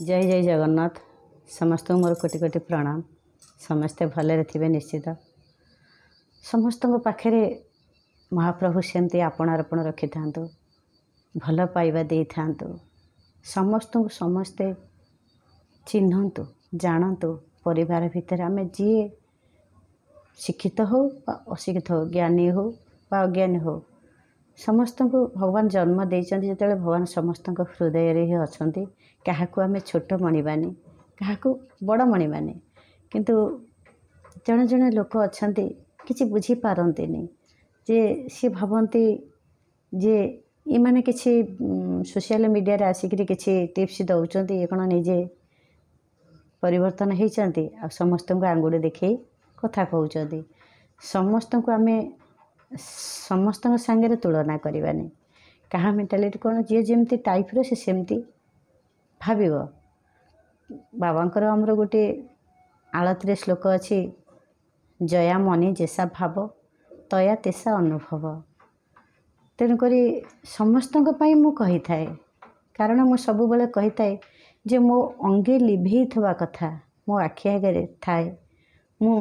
जय जय जगन्नाथ। समस्त मोर कोटि कोटि प्रणाम। समस्ते भले थे निश्चित। समस्त पाखे महाप्रभु सेमती आपण अर्पण रखि था, भल पाइबा दे था, समस्त को समस्ते चिन्हतु जानतु। परिवार भितर आम जी शिक्षित हो अशिक्षित हो, ज्ञानी हो अज्ञानी हो, समस्त को भगवान जन्म देइछन्ति। जेतेबेले भगवान समस्त हृदय रे अच्छा, क्या आम छोट मणिबानी, क्या बड़ मणिबानी, किंतु जड़े जड़े लोक अच्छा कि बुझीपारती जे सी भावती जे ये मैंने किसी सोशल मीडिया रे आसिक किसी टिप्स दौरान ये कौन निजे परिवर्तन होती आ समस्त को आंगुठी देखी कथा कहते। समस्त को आम समस्त सांगे तुलना करवानी। क्या मेंटालिटी कौन जी जमी टाइप रो से सेमती भाव। बाबांकर आमर गोटे आलती श्लोक अच्छी, जया मनी जैसा भाव तया तेसा अनुभव। तेणुक समस्त कही थाए, कारण मु सब बेले कही थाए जे मो अंगे लिभे थवा कथा मो आखि आगे थाए, मु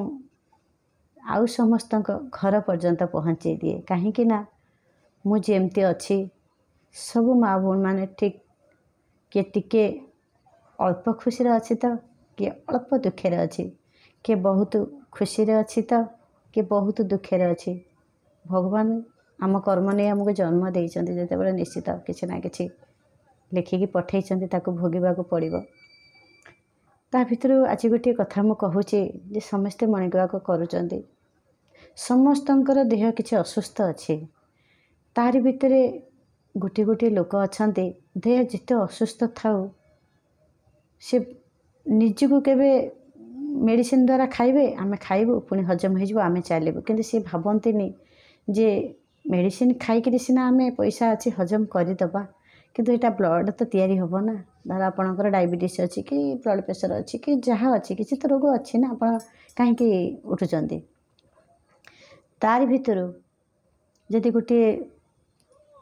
आउ समस्त घर पर्यंत पहुँचे दिए। कहीं मु जेमती अच्छी सब माँ भौणी मैंने ठीक किए टिके अल्प खुशी अच्छी तो किए अल्प दुखे अच्छी, किए बहुत खुशी अच्छी तो किए बहुत दुखे अच्छी। भगवान आम कर्म नहीं आमको जन्म देइछन्ति, जेतेबेले निश्चित किसी ना कि लिखिकी पठेइछन्ति ताकू भोगिबाकू पड़िबो। ता भितर आज गोटे कथा मु कहूची जे समस्ते मणिग्वाक करूचन्ति, समस्तंकर देह किछि असुस्थ अच्छी, तारि भितर गोटे गोटे लोक अछन्ति देह जिते असुस्थ थाउ से निजको केबे मेडिसिन द्वारा खाइबे, आमे खाइबु पुणी हजम हो आम चलू, किंतु सी भावती जे मेडिसिन खाई सीना आम पैसा अच्छी हजम करदे, किंतु यहाँ ब्लड तो तैयारी हम ना। धर आपणकर डायबिटीज अच्छी कि ब्लड प्रेशर अच्छी कि जहाँ अच्छी किसी तो रोग अच्छी ना, आप कहीं उठुंट। तार भितर जदि गोटे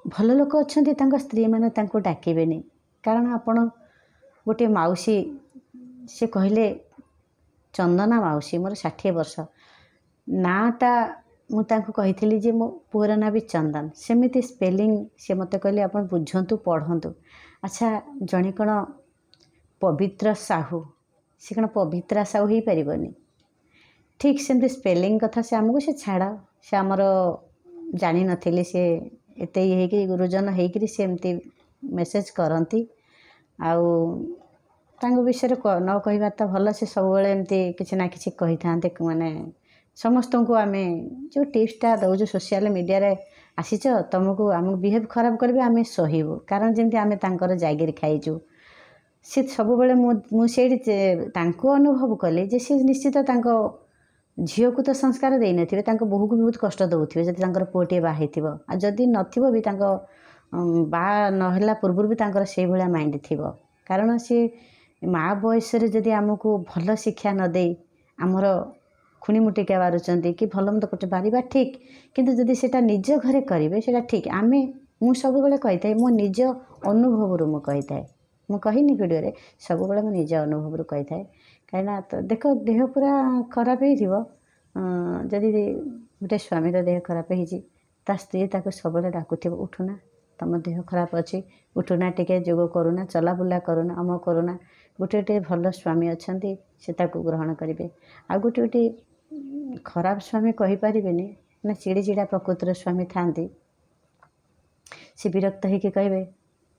भल लोक अच्छा स्त्री मैंने डाकबेनि, कारण आपण गोटे माउसी से कहले चंदना माउसी, मोर 60 वर्ष नाटा मुझे कही जे मो पुअर ना भी चंदन, सेमती स्पेलिंग से मत कहले आप बुझंतु पढ़ंतु। अच्छा जड़े कौन पवित्र साहू, सी कौन पवित्रा साहू हो पारनी, ठीक सेमती स्पेलिंग कथा से आमको से छाड़ से आमर जानी नथिले, से एत ये गुरुजन होकर सेमती मेसेज करती। आउ विषय न कहवा तो भल, से सब एमती किसी ना कि कही था माने समस्त को आम जो टिप्सटा दौजु सोशल मीडिया रे आसीच तुमको आम बिहेव खराब करेंगे आम सहबू, कारण जमी आम तर जागिर खाइचु। सी सब मुझे अनुभव कली जे सी निश्चित झील को तो संस्कार दे नथिबे, बोहू को भी बहुत कष्ट दौथे जदि पुओटे बाहई जदि नथिबो भी बा नहला पूर्व भी से भाया माइंड थी। कारण सी माँ बयस जदि आमको भल शिक्षा न दे आमर खुणी मुटिका बारुचंती कि भल मत कर बारिबा ठीक, किंतु जदि सेटा निज घरे करेंगे सेटा ठीक। आम मु सब बेले कही थाए मो निज अनुभव रु मु कही थाए, मु कहिनी वीडियो रे सब बेले मो निज अनुभव रु कही थाए। कहीं तो देख देह पूरा खराब हो जदि गोटे स्वामी देह खराब हो स्त्री ताको सब डाकुव उठुना तुम देह खराब अच्छी उठुना टिके जोग करूना चलाबुला करूना अम करूना। गोटे गोटे भल स्वामी अच्छा से ग्रहण करेंगे। आ गोटे गोटे खराब स्वामी कहीपर ना चिड़चिड़ा प्रकृतिर स्वामी था, से विरक्त होकर कहे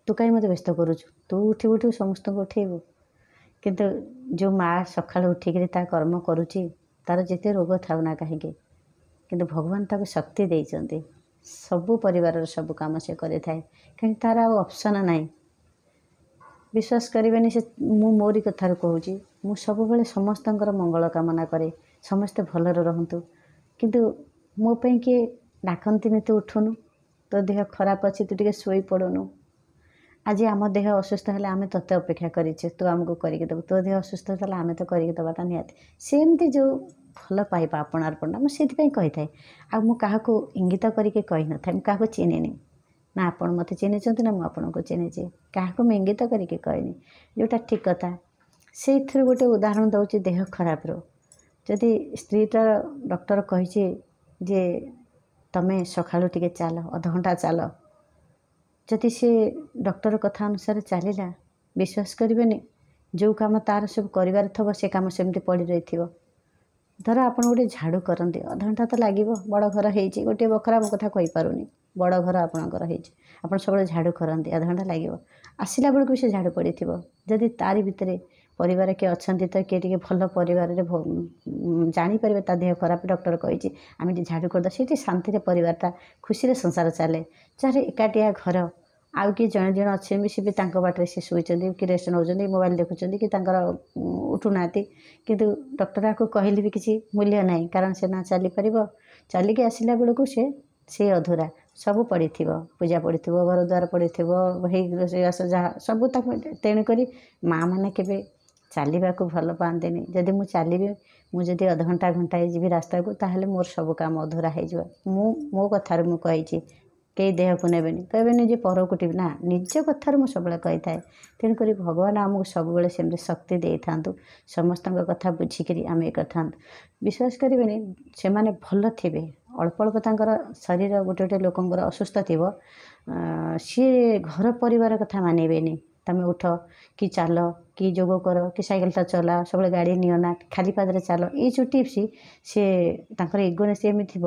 तू कहीं मत व्यस्त करुचु, तू उठू उठू समस्त को उठेबू। किंतु जो माँ सका उठिक कर्म करुच्ची तार जिते रोग थाउ ना कहीं, किंतु भगवान ताको शक्ति देइचंती, सबू परिवार सब काम से करे थाए, कहीं तार ऑप्शन नहीं। विश्वास करेंगे से मोरी कथार कहूँ मु सब बेले समस्त मंगल कामना करे, समस्ते भलर रहतु, किंतु मो पे किए डाकती तू उठुनु, तो देह खराब अच्छी तू टे शोई पड़ुनु। आज आम देह असुस्थ है आम तोते अपेक्षा करे तू आमको करके देव, तो देह असुस्थ है आम तो करके देवाटा निहाती सेमती जो भल पाइबा आपणार्पणटा मुझे कही थाए। आ क्या इंगित करके कही न था, क्या चिन्हनी ना आपण मते चिन्हिचंती ना मु आपनको चिन्हिची काहाको मैं इंगित करिके कहनी जोटा ठीक कथा से गोटे उदाहरण दौची देह खराब रो जदि स्त्रीटा डॉक्टर कही जे तमें सकाळु टिके चाल अध घंटा चाल जदि से डॉक्टर कथा अनुसार चलला विश्वास करेनि जो काम तार सब कर से काम सेमती पड़ रही धर आप गोटे झाड़ू करते अध घंटा तो लगे बड़ घर हो गोटे बखरा मो कथा कहीपरूनी बड़ घर आपणकर आप सब झाड़ू करते अध घंटा लगे आसला बेलू से झाड़ू पड़ी थी जदि तारी भितर परिवार किए अच्छा तो किए टे भल परिवार जापर ता देह खराब डॉक्टर कही आम झाड़ू करदे से शांति परिवारटा खुशी संसार चले जहाँ एकाटिया घर आउ कि जड़े जड़े अच्छे भी सी भी बाटे से शुई कि रेस्ट नौ मोबाइल देखुं कि उठुना किंतु डॉक्टर आपको कहले भी किसी मूल्य ना कारण से ना चली पार चलिकी आसला बेलू से अधूरा सब पड़ी पूजा पड़ी घर द्वार पड़ी रोषेईवास जहाँ सब तेणुक माँ मैंने के चलने को भल पाते जदि मुझे चलि मुझे अध घंटा घंटा जी रास्ता को ताहले मोर सब काम अधूरा हो मो कथार मुझे कही कई देह को नेबेनि कहबेनि जे पर को टीवी ना निज कथार मुझे सब कही था तेणुक भगवान आमको सब सेमती शक्ति दे था समस्त कथा बुझिक आम ये था विश्वास करेनि से माने भल थे अल्प अल्प तर शरीर गोटे गोटे लोकंर असुस्थ थी सी घर परिवार कथा मानबेनि तमें उठ कि चल कि जोग कर कि साइकेलटा चला सब गाड़ी निना खाली पादरे चल ये जो टिप्स सी इगोनेस एम थी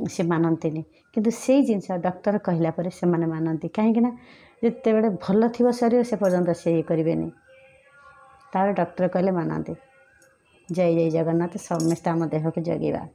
से मानते किंतु से जिनस डॉक्टर कहला से मानती कहीं जिते बड़े भल थी शरीर से पर्यंत से ये करेनि तार डॉक्टर कहले मानते जय जय जगन्नाथ समस्त आम देह को जगेवा।